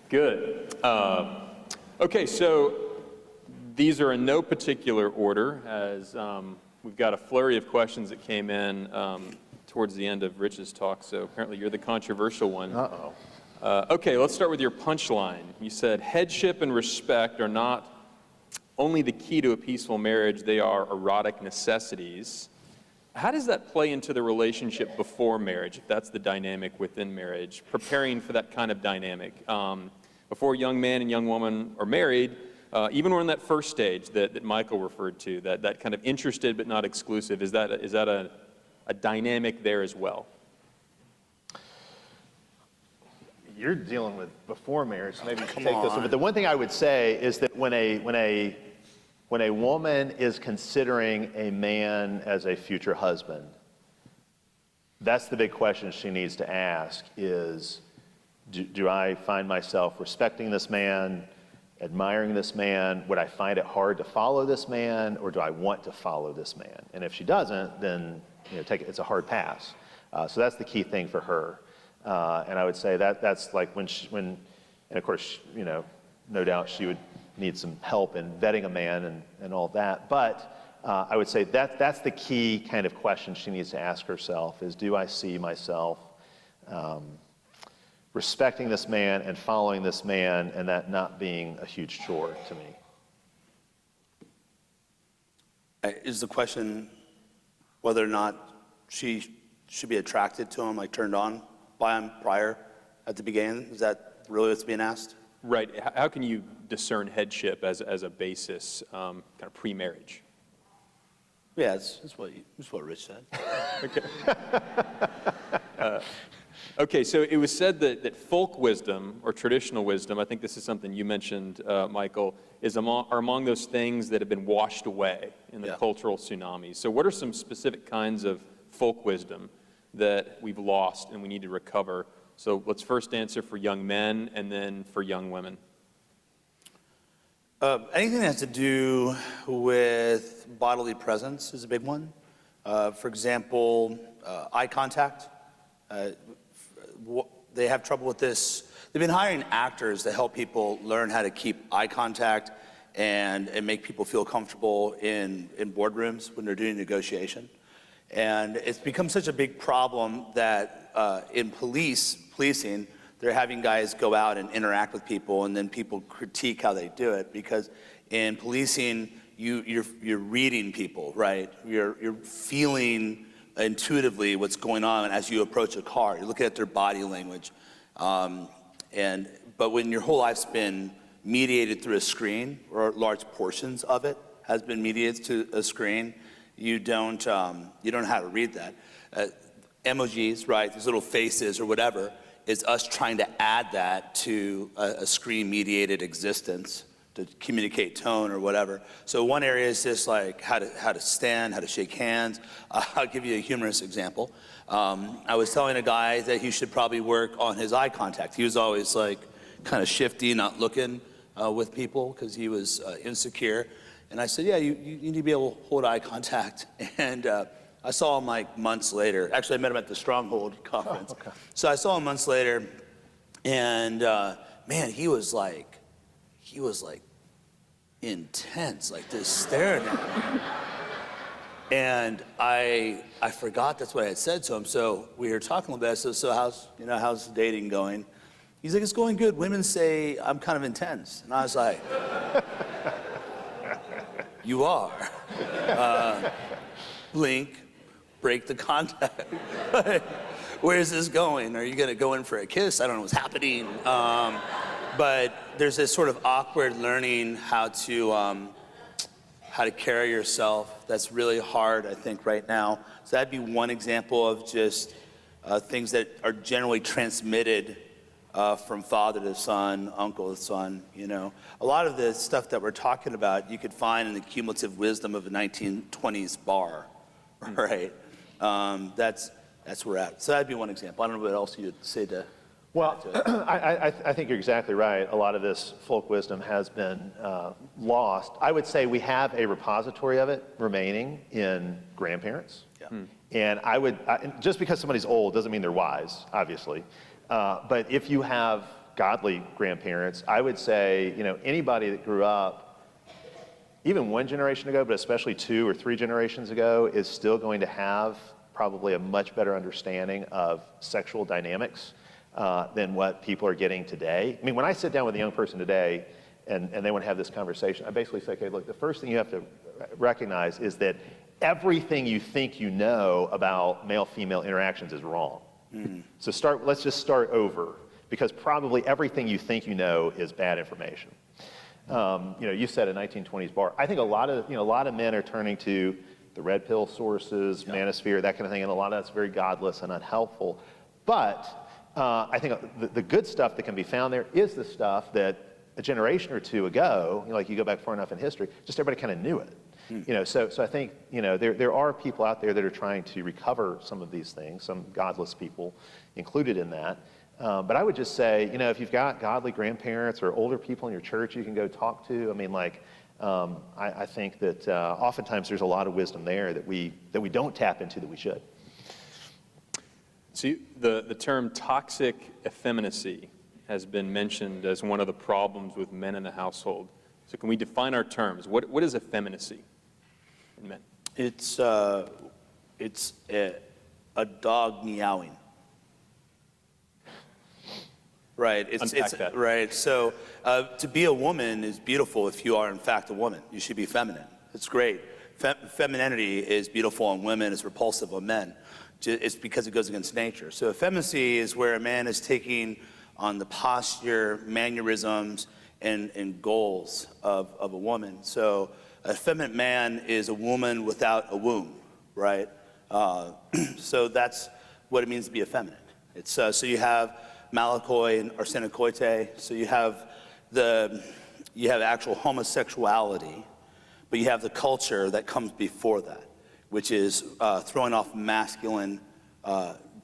Good. Okay, so these are in no particular order, as we've got a flurry of questions that came in towards the end of Rich's talk, so apparently you're the controversial one. Okay, let's start with your punchline. You said headship and respect are not only the key to a peaceful marriage, they are erotic necessities. How does that play into the relationship before marriage, if that's the dynamic within marriage, preparing for that kind of dynamic? Before a young man and young woman are married, even when in that first stage that Michael referred to, that kind of interested but not exclusive, is that a dynamic there as well? You're dealing with before marriage, so maybe you can take this one. But the one thing I would say is that when a woman is considering a man as a future husband, that's the big question she needs to ask is, do I find myself respecting this man, admiring this man? Would I find it hard to follow this man, or do I want to follow this man? And if she doesn't, then it's a hard pass. So that's the key thing for her. And I would say that's like when and of course, no doubt she would need some help in vetting a man and all that. But I would say that's the key kind of question she needs to ask herself is, do I see myself respecting this man and following this man, and that not being a huge chore to me? Is the question whether or not she should be attracted to him, like turned on by him prior at the beginning? Is that really what's being asked? Right. How can you discern headship as a basis, kind of pre-marriage? Yeah, that's what Rich said. Okay, so it was said that folk wisdom or traditional wisdom, I think this is something you mentioned, Michael, are among those things that have been washed away in the cultural tsunami. So what are some specific kinds of folk wisdom that we've lost and we need to recover? So let's first answer for young men and then for young women. Anything that has to do with bodily presence is a big one. For example, eye contact. They have trouble with this. They've been hiring actors to help people learn how to keep eye contact and make people feel comfortable in boardrooms when they're doing negotiation. And it's become such a big problem that in policing, they're having guys go out and interact with people, and then people critique how they do it, because in policing, you're reading people, right? You're feeling intuitively what's going on as you approach a car. You're looking at their body language. But when your whole life's been mediated through a screen, or large portions of it has been mediated to a screen, you don't know how to read that. Emojis, right? These little faces or whatever, is us trying to add that to a screen-mediated existence to communicate tone or whatever. So one area is just like how to stand, how to shake hands. I'll give you a humorous example. I was telling a guy that he should probably work on his eye contact. He was always like kind of shifty, not looking with people because he was insecure. And I said, yeah, you need to be able to hold eye contact. And I saw him like months later. Actually, I met him at the Stronghold conference. Oh, okay. So I saw him months later, and man, he was like intense, like just staring at me. And I forgot that's what I had said to him. So we were talking a little bit. I said, so how's dating going? He's like, it's going good. Women say I'm kind of intense. And I was like, you are. Blink, break the contact. Where is this going? Are you going to go in for a kiss? I don't know what's happening. But there's this sort of awkward learning how to carry yourself. That's really hard, I think, right now. So that'd be one example of just things that are generally transmitted from father to son, uncle to son. A lot of the stuff that we're talking about, you could find in the cumulative wisdom of a 1920s bar, right? That's where we're at. So that'd be one example. I don't know what else you'd say to. Well, I think you're exactly right. A lot of this folk wisdom has been lost. I would say we have a repository of it remaining in grandparents. Yeah. And just because somebody's old doesn't mean they're wise, obviously. But if you have godly grandparents, I would say, anybody that grew up, even one generation ago, but especially 2 or 3 generations ago, is still going to have probably a much better understanding of sexual dynamics than what people are getting today. I mean, when I sit down with a young person today and they want to have this conversation, I basically say, okay, look, the first thing you have to recognize is that everything you think you know about male-female interactions is wrong. So let's just start over, because probably everything you think you know is bad information. You said a 1920s bar. I think a lot of men are turning to the red pill sources, manosphere, that kind of thing, and a lot of that's very godless and unhelpful. But I think the good stuff that can be found there is the stuff that a generation or 2 ago, like you go back far enough in history, just everybody kind of knew it. So I think there are people out there that are trying to recover some of these things, some godless people included in that. But I would just say, if you've got godly grandparents or older people in your church you can go talk to, I think that oftentimes there's a lot of wisdom there that we don't tap into that we should. See, the term toxic effeminacy has been mentioned as one of the problems with men in the household. So can we define our terms? What is effeminacy in men? It's a dog meowing. Right. Unpack that. Right. So to be a woman is beautiful if you are in fact a woman. You should be feminine. It's great. Femininity is beautiful on women. It's repulsive on men. It's because it goes against nature. So effeminacy is where a man is taking on the posture, mannerisms, and goals of a woman. So a feminine man is a woman without a womb, right? So that's what it means to be effeminate. It's so you have malakoi and arsenokoitai. So you have actual homosexuality, but you have the culture that comes before that, which is throwing off masculine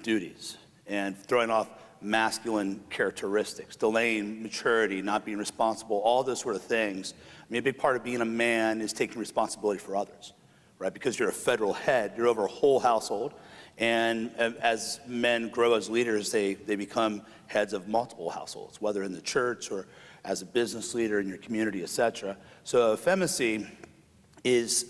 duties and throwing off masculine characteristics, delaying maturity, not being responsible, all those sort of things. A big part of being a man is taking responsibility for others, right? Because you're a federal head, you're over a whole household, and as men grow as leaders, they become heads of multiple households, whether in the church or as a business leader in your community, etc. So effeminacy is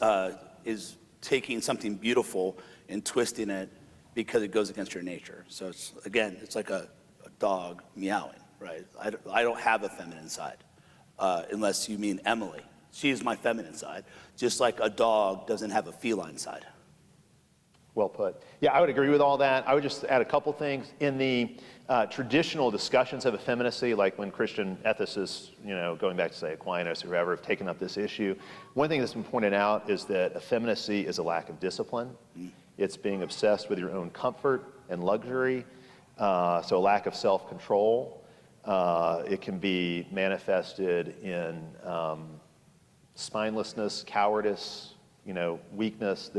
taking something beautiful and twisting it because it goes against your nature. So it's like a dog meowing, right? I don't have a feminine side, unless you mean Emily. She is my feminine side, just like a dog doesn't have a feline side. Well put. Yeah, I would agree with all that. I would just add a couple things. In the traditional discussions of effeminacy, like when Christian ethicists, going back to say Aquinas or whoever, have taken up this issue, one thing that's been pointed out is that effeminacy is a lack of discipline. It's being obsessed with your own comfort and luxury, so a lack of self-control. It can be manifested in spinelessness, cowardice, weakness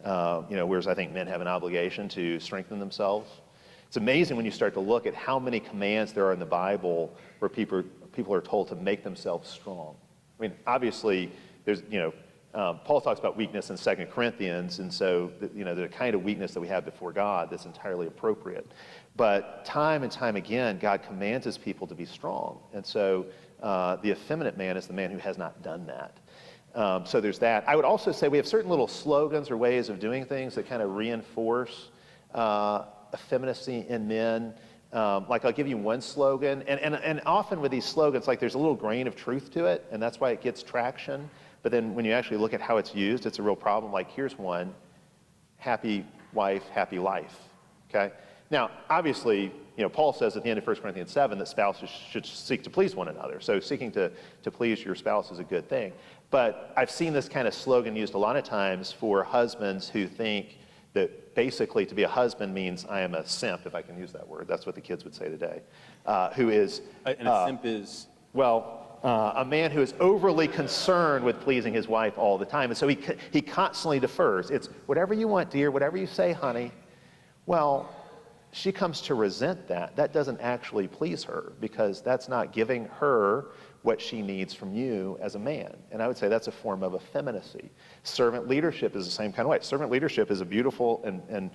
whereas I think men have an obligation to strengthen themselves. It's amazing when you start to look at how many commands there are in the Bible where people are told to make themselves strong. Obviously, there's, Paul talks about weakness in 2 Corinthians, and so, the kind of weakness that we have before God that's entirely appropriate. But time and time again, God commands his people to be strong. And so the effeminate man is the man who has not done that. So there's that. I would also say we have certain little slogans or ways of doing things that kind of reinforce effeminacy in men. Like I'll give you one slogan, and often with these slogans, like there's a little grain of truth to it, and that's why it gets traction. But then when you actually look at how it's used, it's a real problem. Like here's one: happy wife, happy life. Okay. Now, obviously, Paul says at the end of 1 Corinthians 7 that spouses should seek to please one another. So seeking to please your spouse is a good thing. But I've seen this kind of slogan used a lot of times for husbands who think that basically to be a husband means I am a simp, if I can use that word. That's what the kids would say today. Who is... And a simp is... a man who is overly concerned with pleasing his wife all the time. And so he constantly defers. It's whatever you want, dear, whatever you say, honey. Well, she comes to resent that. That doesn't actually please her because that's not giving her what she needs from you as a man. And I would say that's a form of effeminacy. Servant leadership is the same kind of way. Servant leadership is a beautiful and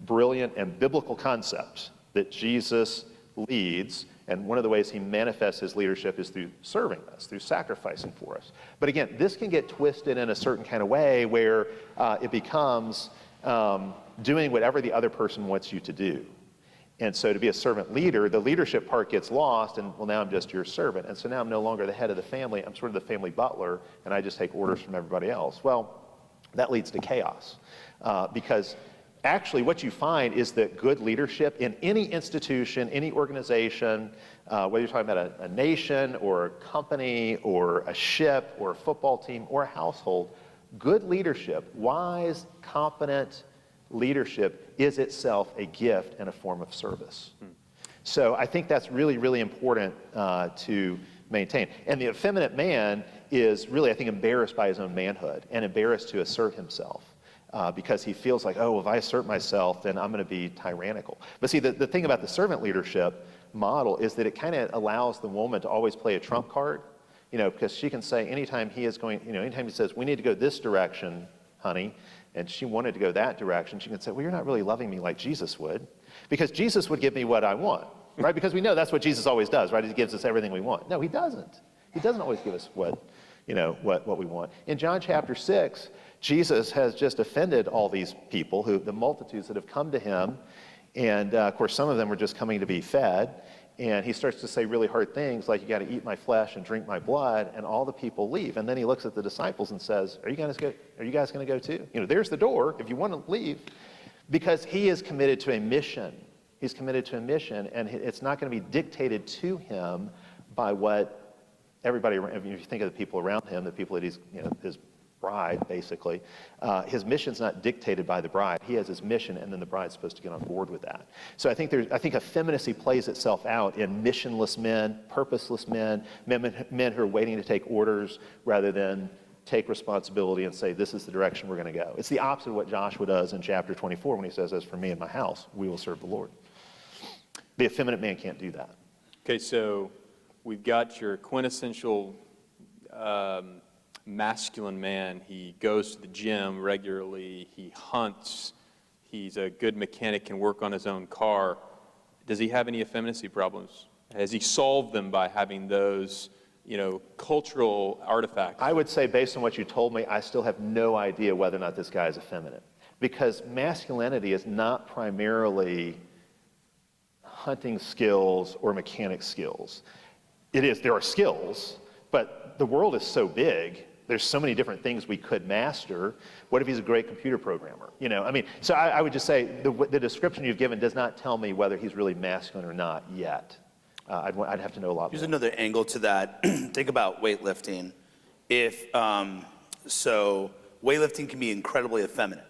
brilliant and biblical concept that Jesus leads, and one of the ways he manifests his leadership is through serving us, through sacrificing for us. But again, this can get twisted in a certain kind of way where it becomes doing whatever the other person wants you to do. And so to be a servant leader, the leadership part gets lost, and well, now I'm just your servant. And so now I'm no longer the head of the family. I'm sort of the family butler, and I just take orders from everybody else. Well, that leads to chaos because actually what you find is that good leadership in any institution, any organization, whether you're talking about a nation or a company or a ship or a football team or a household, good leadership, wise, competent leadership is itself a gift and a form of service. So I think that's really, really important to maintain. And the effeminate man is really, I think, embarrassed by his own manhood and embarrassed to assert himself because he feels like, oh, if I assert myself, then I'm going to be tyrannical. But see, the thing about the servant leadership model is that it kind of allows the woman to always play a trump card, because she can say anytime he is going, anytime he says, we need to go this direction, honey, and she wanted to go that direction, she can say, well, you're not really loving me like Jesus would, because Jesus would give me what I want, right? Because we know that's what Jesus always does, right? He gives us everything we want. No, he doesn't. He doesn't always give us what we want. In John chapter 6, Jesus has just offended all these people, the multitudes that have come to him, and of course, some of them were just coming to be fed. And he starts to say really hard things like, you got to eat my flesh and drink my blood, and all the people leave. And then he looks at the disciples and says, are you guys going to go too? There's the door if you want to leave. Because he is committed to a mission. He's committed to a mission, and it's not going to be dictated to him by what everybody, if you think of the people around him, the people that he's, his bride, basically, his mission's not dictated by the bride. He has his mission, and then the bride's supposed to get on board with that. So I think effeminacy plays itself out in missionless men, purposeless men who are waiting to take orders rather than take responsibility and say, this is the direction we're going to go. It's the opposite of what Joshua does in chapter 24 when he says, as for me and my house, we will serve the Lord. The effeminate man can't do that. Okay, so we've got your quintessential masculine man. He goes to the gym regularly. He hunts. He's a good mechanic, can work on his own car. Does he have any effeminacy problems? Has he solved them by having those, cultural artifacts? I would say, based on what you told me, I still have no idea whether or not this guy is effeminate. Because masculinity is not primarily hunting skills or mechanic skills. There are skills, but the world is so big. There's so many different things we could master. What if he's a great computer programmer? So I would just say the description you've given does not tell me whether he's really masculine or not yet. I'd have to know a lot more. Here's another angle to that. Think about weightlifting. So weightlifting can be incredibly effeminate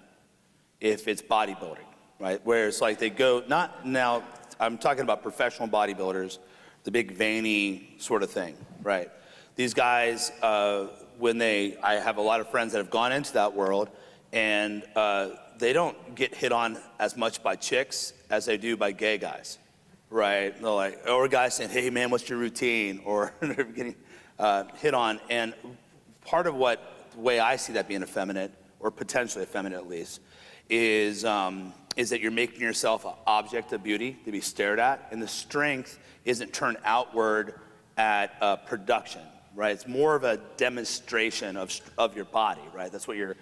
if it's bodybuilding, right? Where it's like they go, not now, I'm talking about professional bodybuilders, the big veiny sort of thing, right? These guys, I have a lot of friends that have gone into that world, and they don't get hit on as much by chicks as they do by gay guys, right? They're like, or guys saying, hey man, what's your routine? Or they're getting hit on. And part of the way I see that being effeminate, or potentially effeminate at least, is that you're making yourself an object of beauty to be stared at, and the strength isn't turned outward at production. Right, it's more of a demonstration of your body, right? That's what you're.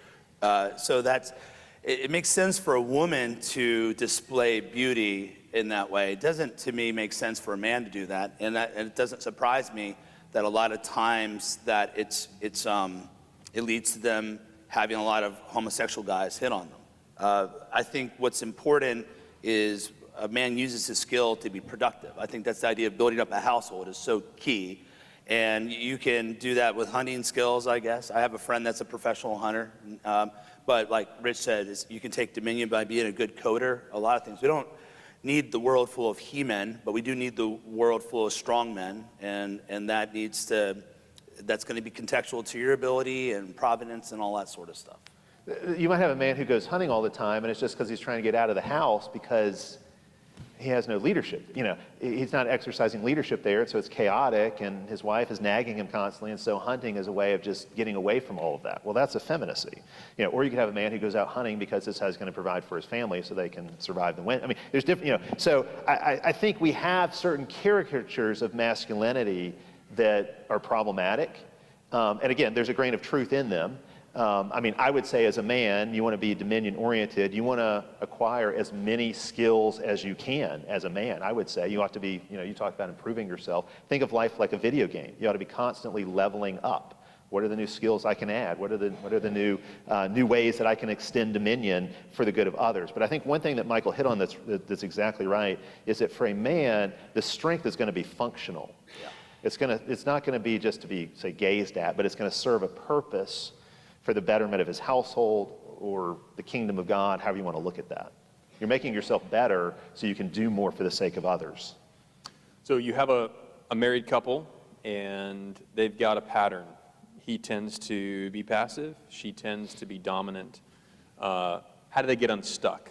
It makes sense for a woman to display beauty in that way. It doesn't, to me, make sense for a man to do that, and it doesn't surprise me that a lot of times that it leads to them having a lot of homosexual guys hit on them. I think what's important is a man uses his skill to be productive. I think that's the idea of building up a household is so key. And you can do that with hunting skills, I guess. I have a friend that's a professional hunter. But like Rich said, you can take dominion by being a good coder, a lot of things. We don't need the world full of he-men, but we do need the world full of strong men. And that's going to be contextual to your ability and providence and all that sort of stuff. You might have a man who goes hunting all the time, and it's just because he's trying to get out of the house because he has no leadership. He's not exercising leadership there, so it's chaotic, and his wife is nagging him constantly, and so hunting is a way of just getting away from all of that. Well, that's effeminacy. Or you could have a man who goes out hunting because this is going to provide for his family so they can survive the winter. I mean, there's different, so I think we have certain caricatures of masculinity that are problematic. And again, there's a grain of truth in them. I would say as a man, you want to be dominion-oriented. You want to acquire as many skills as you can as a man. I would say you ought to be, you talk about improving yourself. Think of life like a video game. You ought to be constantly leveling up. What are the new skills I can add? What are the new ways that I can extend dominion for the good of others? But I think one thing that Michael hit on that's exactly right is that for a man, the strength is going to be functional. Yeah. It's not going to be just to be, say, gazed at, but it's going to serve a purpose for the betterment of his household or the kingdom of God, however you want to look at that. You're making yourself better so you can do more for the sake of others. So you have a married couple, and they've got a pattern. He tends to be passive. She tends to be dominant. How do they get unstuck?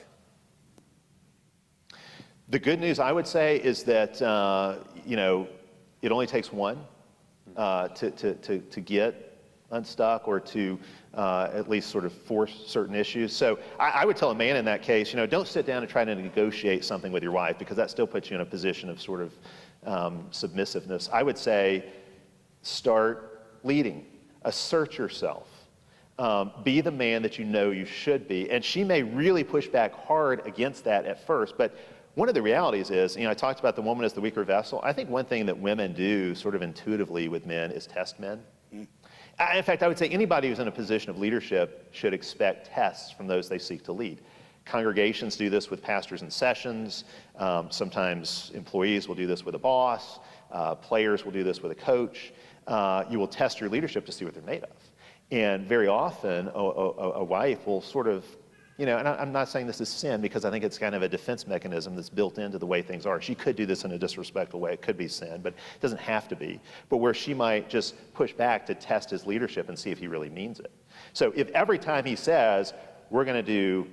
The good news, I would say, is that, it only takes one to get unstuck or to at least sort of force certain issues. So I would tell a man in that case, don't sit down and try to negotiate something with your wife, because that still puts you in a position of sort of submissiveness. I would say start leading, assert yourself, be the man that you should be. And she may really push back hard against that at first, but one of the realities is, I talked about the woman as the weaker vessel. I think one thing that women do sort of intuitively with men is test men. In fact, I would say anybody who's in a position of leadership should expect tests from those they seek to lead. Congregations do this with pastors in sessions. Sometimes employees will do this with a boss. Players will do this with a coach. You will test your leadership to see what they're made of. And very often, a wife will sort of, and I'm not saying this is sin, because I think it's kind of a defense mechanism that's built into the way things are. She could do this in a disrespectful way. It could be sin, but it doesn't have to be. But where she might just push back to test his leadership and see if he really means it. So if every time he says, we're going to do,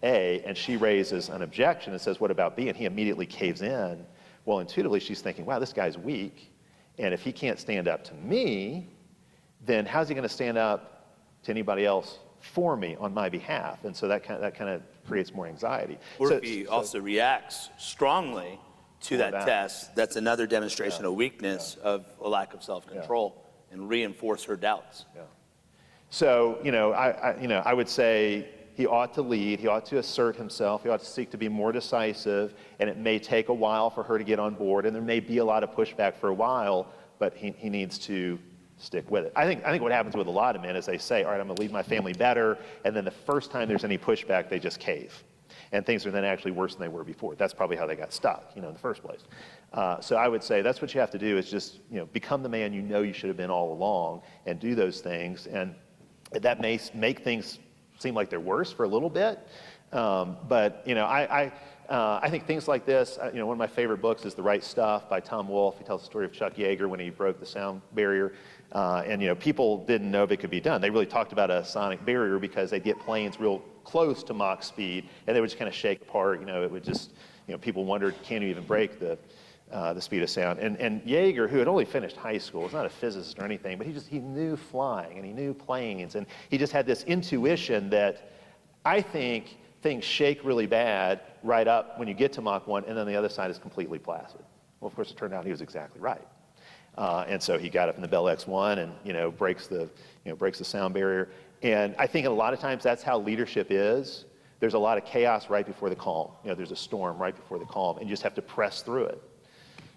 A, and she raises an objection and says, what about B? And he immediately caves in. Well, intuitively, she's thinking, wow, this guy's weak. And if he can't stand up to me, then how's he going to stand up to anybody else for me on my behalf? And so that kind of creates more anxiety. Or if he also reacts strongly to that test, that's another demonstration of weakness, of a lack of self-control, and reinforce her doubts. Yeah. So, I would say he ought to lead, he ought to assert himself, he ought to seek to be more decisive, and it may take a while for her to get on board, and there may be a lot of pushback for a while, but he needs to stick with it. I think what happens with a lot of men is they say, all right, I'm going to lead my family better, and then the first time there's any pushback, they just cave. And things are then actually worse than they were before. That's probably how they got stuck, in the first place. So I would say that's what you have to do, is just, become the man you should have been all along, and do those things. And that may make things seem like they're worse for a little bit. But I think things like this, one of my favorite books is The Right Stuff by Tom Wolfe. He tells the story of Chuck Yeager when he broke the sound barrier. And people didn't know if it could be done. They really talked about a sonic barrier because they'd get planes real close to Mach speed, and they would just kind of shake apart. It would just, people wondered, can you even break the speed of sound? And Yeager, who had only finished high school, was not a physicist or anything, but he knew flying, and he knew planes, and he just had this intuition that I think things shake really bad right up when you get to Mach 1, and then the other side is completely placid. Well, of course, it turned out he was exactly right. And so he got up in the Bell X1 and, breaks the sound barrier. And I think a lot of times that's how leadership is. There's a lot of chaos right before the calm. There's a storm right before the calm, and you just have to press through it.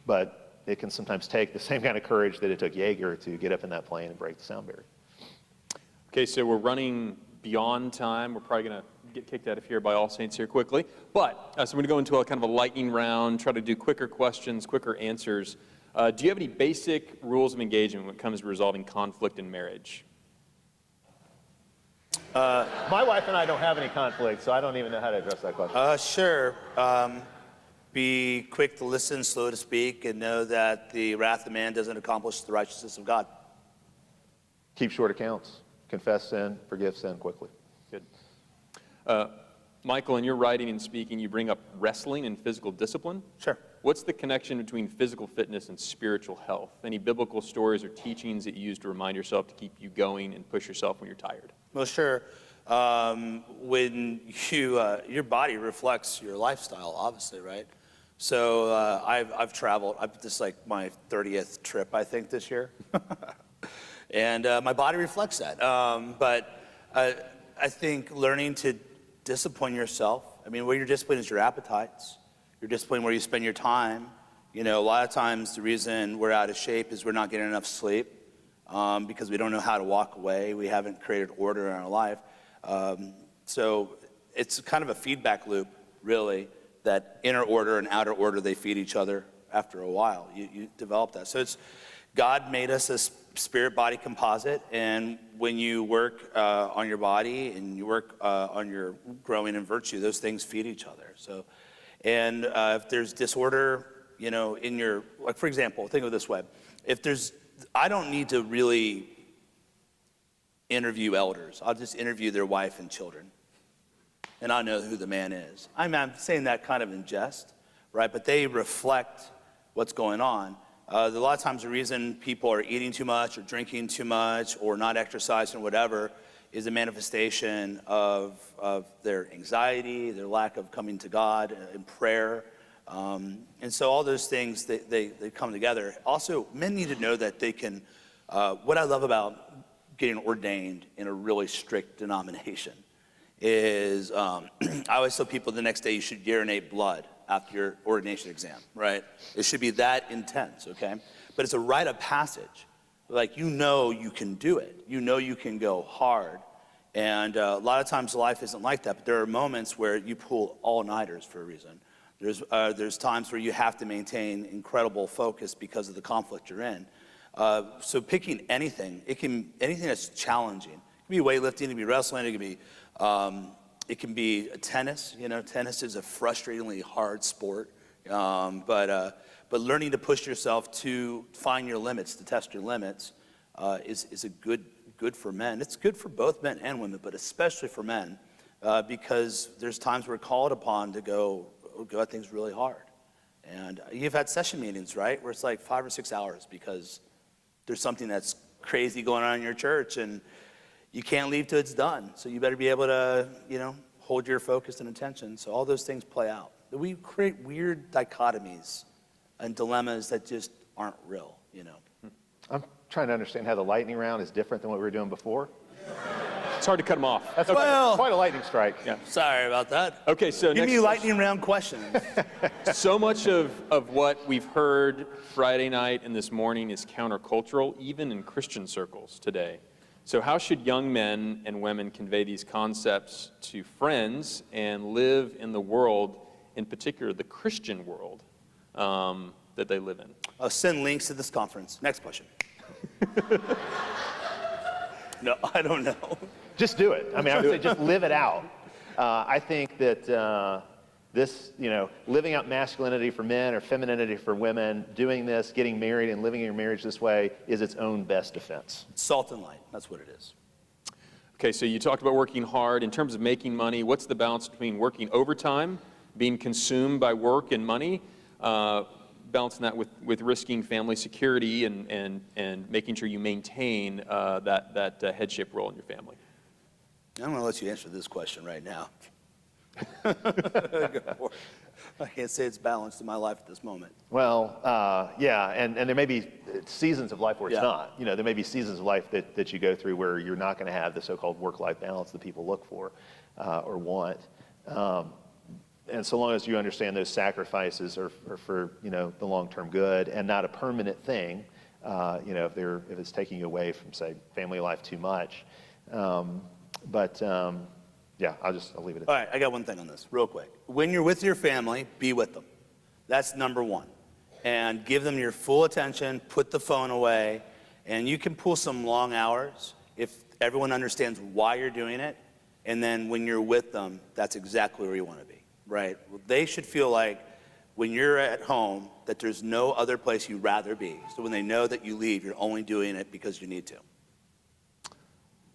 But it can sometimes take the same kind of courage that it took Yeager to get up in that plane and break the sound barrier. Okay, so we're running beyond time. We're probably going to get kicked out of here by All Saints here quickly. But, so we're going to go into a kind of a lightning round, try to do quicker questions, quicker answers. Do you have any basic rules of engagement when it comes to resolving conflict in marriage? My wife and I don't have any conflict, so I don't even know how to address that question. Sure. Be quick to listen, slow to speak, and know that the wrath of man doesn't accomplish the righteousness of God. Keep short accounts. Confess sin, forgive sin quickly. Good. Michael, in your writing and speaking, you bring up wrestling and physical discipline. Sure. What's the connection between physical fitness and spiritual health? Any biblical stories or teachings that you use to remind yourself to keep you going and push yourself when you're tired? Well, sure. When your body reflects your lifestyle, obviously, right? So I've traveled. This is like my 30th trip, I think, this year. And my body reflects that. But I think learning to discipline yourself. I mean, where your discipline is your appetites. Your discipline where you spend your time. You know, a lot of times the reason we're out of shape is we're not getting enough sleep because we don't know how to walk away. We haven't created order in our life. So it's kind of a feedback loop, really, that inner order and outer order, they feed each other after a while. You develop that. So God made us a spirit-body composite, and when you work on your body and you work on your growing in virtue, those things feed each other. So, and if there's disorder, you know, in your, like for example, think of it this way. I don't need to really interview elders. I'll just interview their wife and children, and I know who the man is. I'm saying that kind of in jest, right? But they reflect what's going on. A lot of times the reason people are eating too much or drinking too much or not exercising or whatever is a manifestation of their anxiety, their lack of coming to God in prayer. And so all those things, they come together. Also, men need to know that they can, what I love about getting ordained in a really strict denomination is, I always tell people the next day you should urinate blood after your ordination exam, right? It should be that intense, okay? But it's a rite of passage. Like, you know you can do it. You know you can go hard. And a lot of times life isn't like that, but there are moments where you pull all-nighters for a reason. There's times where you have to maintain incredible focus because of the conflict you're in. So picking anything, anything that's challenging. It can be weightlifting, it can be wrestling, it can be tennis. You know, tennis is a frustratingly hard sport. But learning to push yourself to find your limits, to test your limits, is a good for men. It's good for both men and women, but especially for men, because there's times we're called upon to go at things really hard. And you've had session meetings, right, where it's like 5 or 6 hours because there's something that's crazy going on in your church, and you can't leave till it's done. So you better be able to, you know, hold your focus and attention. So all those things play out. We create weird dichotomies and dilemmas that just aren't real, you know. I'm trying to understand how the lightning round is different than what we were doing before. It's hard to cut them off. That's quite a lightning strike. Yeah. Sorry about that. Okay, so Give next me lightning round questions. So much of what we've heard Friday night and this morning is countercultural, even in Christian circles today. So how should young men and women convey these concepts to friends and live in the world, in particular the Christian world that they live in? I'll send links to this conference. Next question. No, I don't know. Just do it. I mean, I would say just live it out. I think that this, you know, living out masculinity for men or femininity for women, doing this, getting married and living your marriage this way is its own best defense. Salt and light, that's what it is. Okay, so you talked about working hard. In terms of making money, what's the balance between working overtime, being consumed by work and money, balancing that with risking family security and making sure you maintain that headship role in your family? I'm going to let you answer this question right now. I can't say it's balanced in my life at this moment. Well, yeah, and there may be seasons of life where it's not. You know, there may be seasons of life that you go through where you're not going to have the so-called work-life balance that people look for or want. And so long as you understand those sacrifices are for, you know, the long-term good and not a permanent thing, you know, if it's taking you away from, say, family life too much. Yeah, I'll leave it at that. All right, I got one thing on this, real quick. When you're with your family, be with them. That's number one. And give them your full attention, put the phone away, and you can pull some long hours if everyone understands why you're doing it. And then when you're with them, that's exactly where you want to be, right? They should feel like when you're at home that there's no other place you'd rather be. So when they know that you leave, you're only doing it because you need to.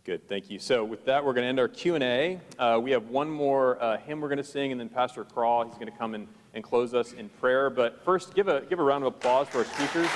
Good, thank you. So with that, we're going to end our Q&A. We have one more hymn we're going to sing, and then Pastor Crawl, he's going to come and close us in prayer. But first, give a round of applause for our speakers.